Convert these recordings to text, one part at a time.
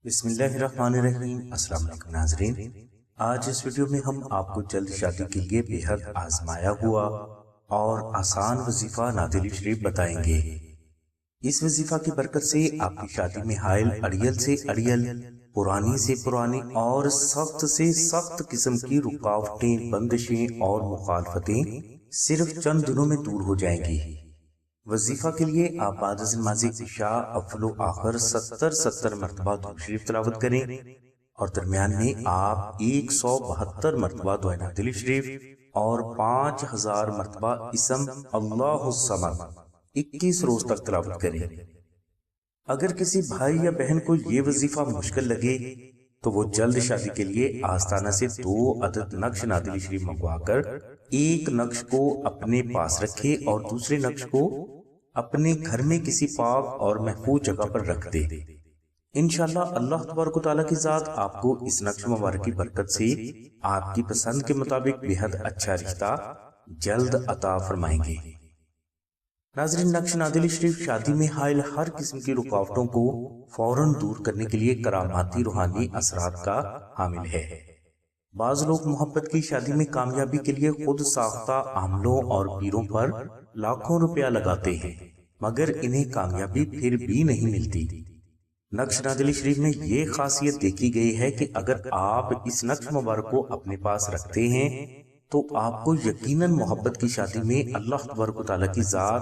بسم اللہ الرحمن الرحیم۔ السلام علیکم ناظرین، آج اس ویڈیو میں ہم آپ کو جلد شادی کے لیے بے حد آزمایا ہوا اور آسان وظیفہ نادلی شریف بتائیں گے۔ اس وظیفہ کی برکت سے آپ کی شادی میں حائل اڑیل سے اڑیل، پرانی سے پرانی اور سخت سے سخت قسم کی رکاوٹیں، بندشیں اور مخالفتیں صرف چند دنوں میں دور ہو جائیں گی۔ وظیفہ کے لیے آپ بعد از نماز عشاء اول و آخر 70 مرتبہ درود شریف تلاوت کریں اور درمیان میں آپ 172 مرتبہ دعائے نادلی شریف اور 5000 مرتبہ اسم اللہ الصمد 21 روز تک تلاوت کریں۔ اگر کسی بھائی یا بہن کو یہ وظیفہ مشکل لگے تو وہ جلد شادی کے لیے آستانہ سے 2 عدد نقش نادلی شریف منگوا کر ایک نقش کو اپنے پاس رکھے اور دوسرے نقش کو اپنے گھر میں کسی پاک اور محفوظ جگہ پر رکھ دے۔ انشاءاللہ اللہ تبارک و تعالیٰ کی ذات آپ کو اس نقش مبارک کی برکت سے آپ کی پسند کے مطابق بے حد اچھا رشتہ جلد عطا فرمائیں گے۔ ناظرین، نقش نادلی شریف شادی میں حائل ہر قسم کی رکاوٹوں کو فوراً دور کرنے کے لیے کراماتی روحانی اثرات کا حامل ہے۔ بعض لوگ محبت کی شادی میں کامیابی کے لیے خود ساختہ عاملوں اور پیروں پر لاکھوں روپیہ لگاتے ہیں، مگر انہیں کامیابی پھر بھی نہیں ملتی۔ نقش نادلی شریف میں یہ خاصیت دیکھی گئی ہے کہ اگر آپ اس نقش مبارک کو اپنے پاس رکھتے ہیں تو آپ کو یقیناً محبت کی شادی میں اللہ تبارک و تعالیٰ کی ذات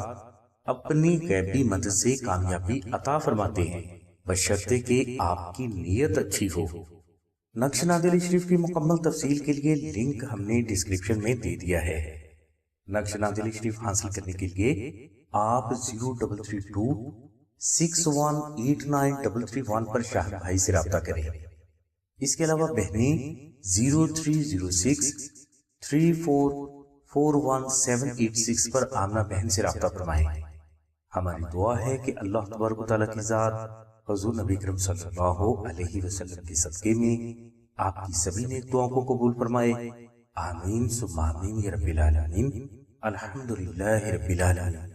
اپنی غیبی مدد سے کامیابی عطا فرماتے ہیں، بشرطے کہ آپ کی نیت اچھی ہو۔ نقش نادلی شریف کی مکمل تفصیل کے لیے لنک ہم نے ڈسکرپشن میں دے دیا ہے۔ نقش نادلی شریف حاصل کرنے کے لیے آپ 0332 6189 پر شاہد بھائی سے رابطہ کریں۔ اس کے علاوہ بہنیں 0306 3441 پر آمنہ بہن سے رابطہ فرمائیں۔ ہماری دعا ہے کہ اللہ تبارک و تعالیٰ کی ذات حضور نبی کریم صلی اللہ علیہ وسلم کے صدقے میں آپ کی سبھی نیک دعاؤں کو قبول فرمائے۔ آمین ثم آمین یا رب العالمین۔ الحمدللہ رب العالمین۔